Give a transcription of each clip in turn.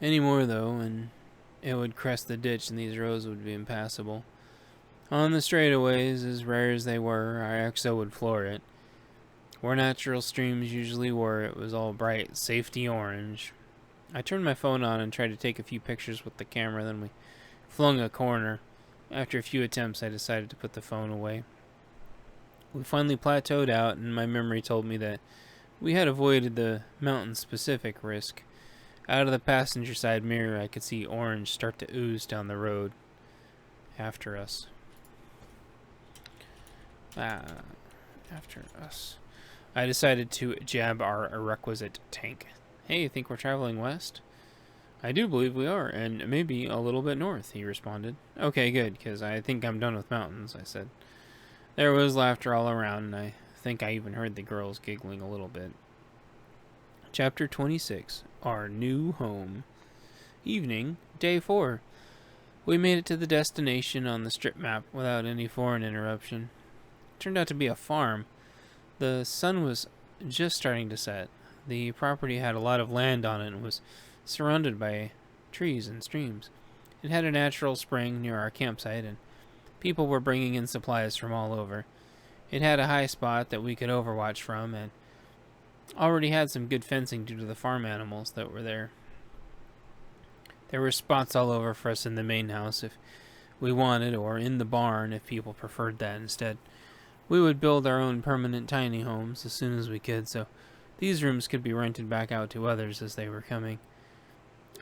anymore, though, and it would crest the ditch and these roads would be impassable. On the straightaways, as rare as they were, our XO would floor it. Where natural streams usually were, it was all bright, safety orange. I turned my phone on and tried to take a few pictures with the camera, then we flung a corner. After a few attempts, I decided to put the phone away. We finally plateaued out, and my memory told me that we had avoided the mountain-specific risk. Out of the passenger side mirror, I could see orange start to ooze down the road after us. After us. I decided to jab our requisite tank. Hey, you think we're traveling west? I do believe we are, and maybe a little bit north, he responded. Okay, good, because I think I'm done with mountains, I said. There was laughter all around, and I think I even heard the girls giggling a little bit. Chapter 26, Our New Home. Evening, day 4. We made it to the destination on the strip map without any foreign interruption. It turned out to be a farm. The sun was just starting to set. The property had a lot of land on it and was surrounded by trees and streams. It had a natural spring near our campsite, and people were bringing in supplies from all over. It had a high spot that we could overwatch from, and already had some good fencing due to the farm animals that were there. There were spots all over for us in the main house if we wanted, or in the barn if people preferred that instead. We would build our own permanent tiny homes as soon as we could, so these rooms could be rented back out to others as they were coming.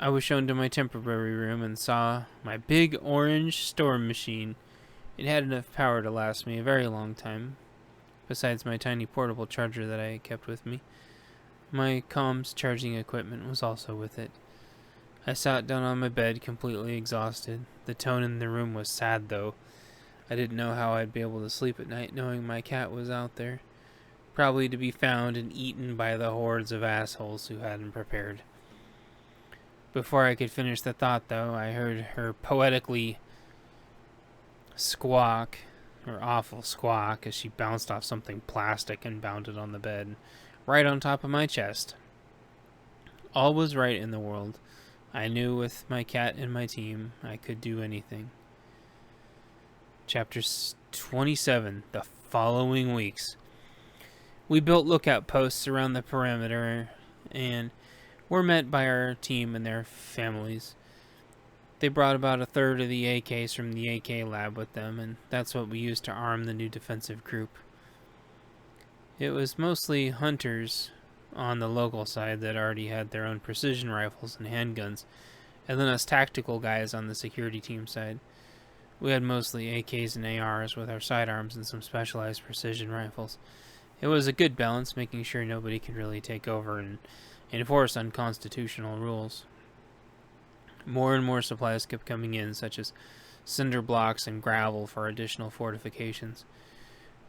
I was shown to my temporary room and saw my big orange storm machine. It had enough power to last me a very long time, besides my tiny portable charger that I kept with me. My comms charging equipment was also with it. I sat down on my bed, completely exhausted. The tone in the room was sad, though. I didn't know how I'd be able to sleep at night knowing my cat was out there, probably to be found and eaten by the hordes of assholes who hadn't prepared. Before I could finish the thought, though, I heard her poetically squawk, her awful squawk, as she bounced off something plastic and bounded on the bed, right on top of my chest. All was right in the world. I knew with my cat and my team, I could do anything. Chapter 27, the following weeks. We built lookout posts around the perimeter and were met by our team and their families. They brought about a third of the AKs from the AK lab with them, and that's what we used to arm the new defensive group. It was mostly hunters on the local side that already had their own precision rifles and handguns, and then us tactical guys on the security team side. We had mostly AKs and ARs with our sidearms and some specialized precision rifles. It was a good balance, making sure nobody could really take over and enforce unconstitutional rules. More and more supplies kept coming in, such as cinder blocks and gravel for additional fortifications.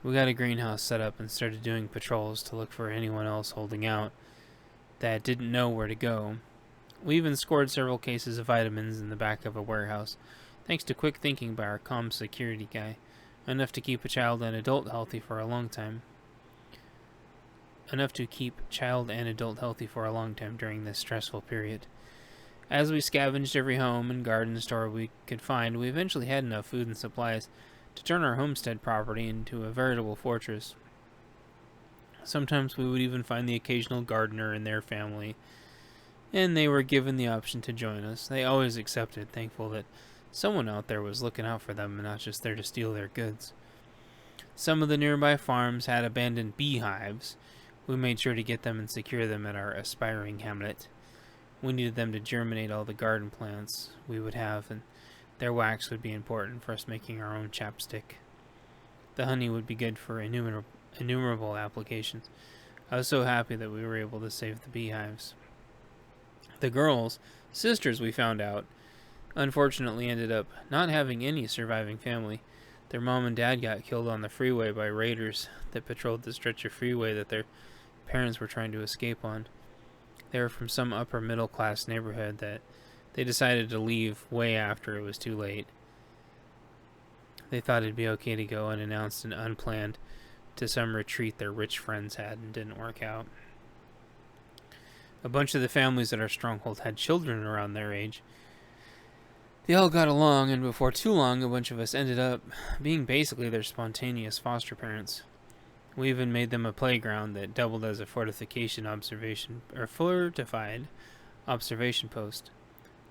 We got a greenhouse set up and started doing patrols to look for anyone else holding out that didn't know where to go. We even scored several cases of vitamins in the back of a warehouse, thanks to quick thinking by our comm security guy, enough to keep a child and adult healthy for a long time. During this stressful period. As we scavenged every home and garden store we could find, we eventually had enough food and supplies to turn our homestead property into a veritable fortress. Sometimes we would even find the occasional gardener and their family, and they were given the option to join us. They always accepted, thankful that someone out there was looking out for them and not just there to steal their goods. Some of the nearby farms had abandoned beehives. We made sure to get them and secure them at our aspiring hamlet. We needed them to germinate all the garden plants we would have, and their wax would be important for us making our own chapstick. The honey would be good for innumerable applications. I was so happy that we were able to save the beehives. The girls, sisters we found out, unfortunately ended up not having any surviving family. Their mom and dad got killed on the freeway by raiders that patrolled the stretch of freeway that their parents were trying to escape on. They were from some upper middle class neighborhood that they decided to leave way after it was too late. They thought it'd be okay to go unannounced and unplanned to some retreat their rich friends had and didn't work out. A bunch of the families at our stronghold had children around their age. They all got along, and before too long, a bunch of us ended up being basically their spontaneous foster parents. We even made them a playground that doubled as a fortified observation post.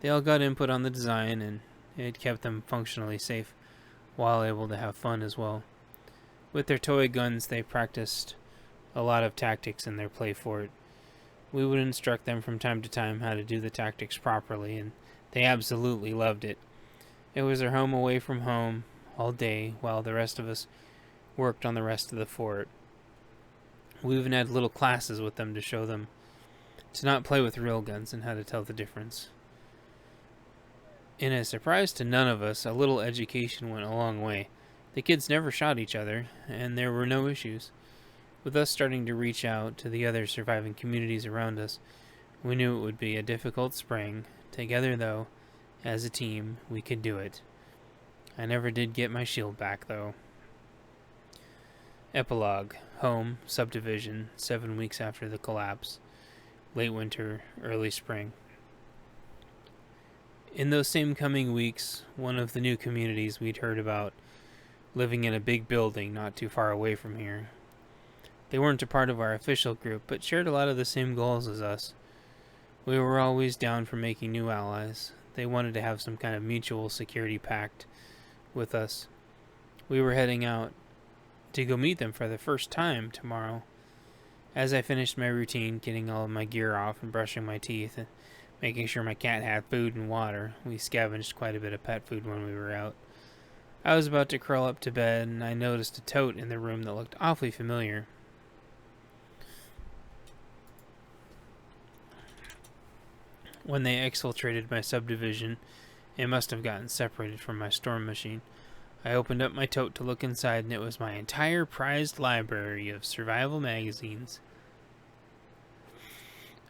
They all got input on the design, and it kept them functionally safe, while able to have fun as well. With their toy guns, they practiced a lot of tactics in their play fort. We would instruct them from time to time how to do the tactics properly, and they absolutely loved it. It was their home away from home all day, while the rest of us worked on the rest of the fort. We even had little classes with them to show them to not play with real guns and how to tell the difference. In a surprise to none of us, a little education went a long way. The kids never shot each other, and there were no issues. With us starting to reach out to the other surviving communities around us, we knew it would be a difficult spring. Together, though, as a team, we could do it. I never did get my shield back, though. Epilogue. Home. Subdivision. 7 weeks after the collapse. Late winter, early spring. In those same coming weeks, one of the new communities we'd heard about living in a big building not too far away from here. They weren't a part of our official group, but shared a lot of the same goals as us. We were always down for making new allies. They wanted to have some kind of mutual security pact with us. We were heading out to go meet them for the first time tomorrow. As I finished my routine, getting all of my gear off and brushing my teeth and making sure my cat had food and water, we scavenged quite a bit of pet food when we were out. I was about to curl up to bed, and I noticed a tote in the room that looked awfully familiar. When they exfiltrated my subdivision, it must have gotten separated from my storm machine. I opened up my tote to look inside, and it was my entire prized library of survival magazines.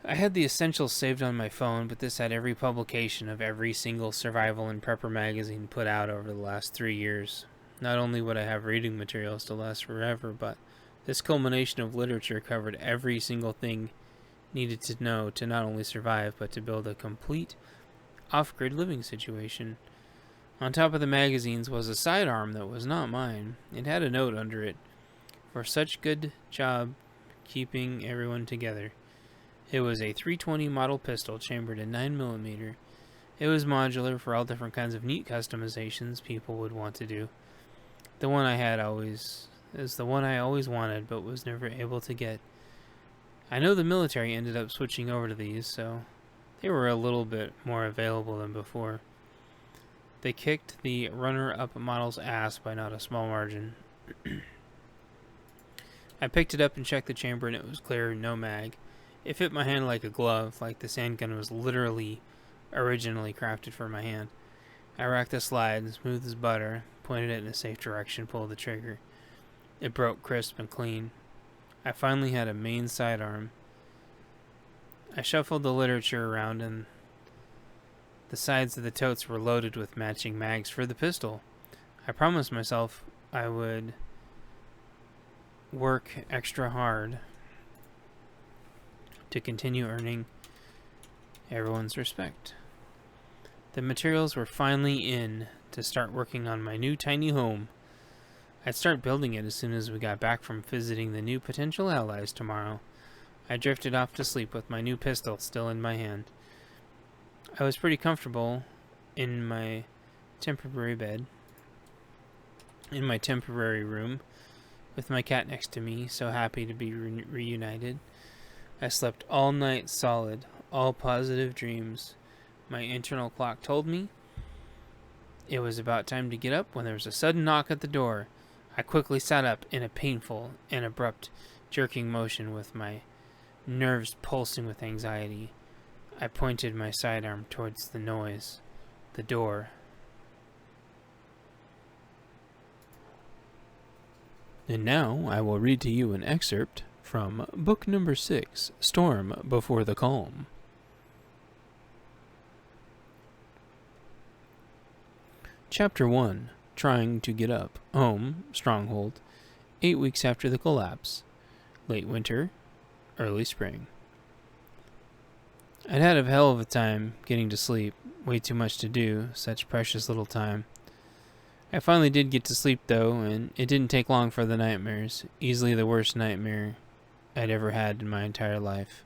I had the essentials saved on my phone, but this had every publication of every single survival and prepper magazine put out over the last 3 years. Not only would I have reading materials to last forever, but this culmination of literature covered every single thing needed to know to not only survive, but to build a complete off-grid living situation. On top of the magazines was a sidearm that was not mine. It had a note under it. For such good job keeping everyone together. It was a 320 model pistol chambered in 9mm. It was modular for all different kinds of neat customizations people would want to do. The one I had is the one I always wanted, but was never able to get. I know the military ended up switching over to these, so they were a little bit more available than before. They kicked the runner-up model's ass by not a small margin. I picked it up and checked the chamber, and it was clear, no mag. It fit my hand like a glove, like the sand gun was literally originally crafted for my hand. I racked the slide, smooth as butter, pointed it in a safe direction, pulled the trigger. It broke crisp and clean. I finally had a main sidearm. I shuffled the literature around, and the sides of the totes were loaded with matching mags for the pistol. I promised myself I would work extra hard to continue earning everyone's respect. The materials were finally in to start working on my new tiny home. I'd start building it as soon as we got back from visiting the new potential allies tomorrow. I drifted off to sleep with my new pistol still in my hand. I was pretty comfortable in my temporary bed, in my temporary room, with my cat next to me, so happy to be reunited. I slept all night solid, all positive dreams. My internal clock told me it was about time to get up when there was a sudden knock at the door. I quickly sat up in a painful and abrupt jerking motion with my nerves pulsing with anxiety. I pointed my sidearm towards the noise, the door. And now I will read to you an excerpt from book number 6, Storm Before the Calm. Chapter 1, Trying to Get Up, Home, Stronghold, 8 weeks after the collapse, late winter, early spring. I'd had a hell of a time getting to sleep. Way too much to do, such precious little time. I finally did get to sleep, though, and it didn't take long for the nightmares. Easily the worst nightmare I'd ever had in my entire life.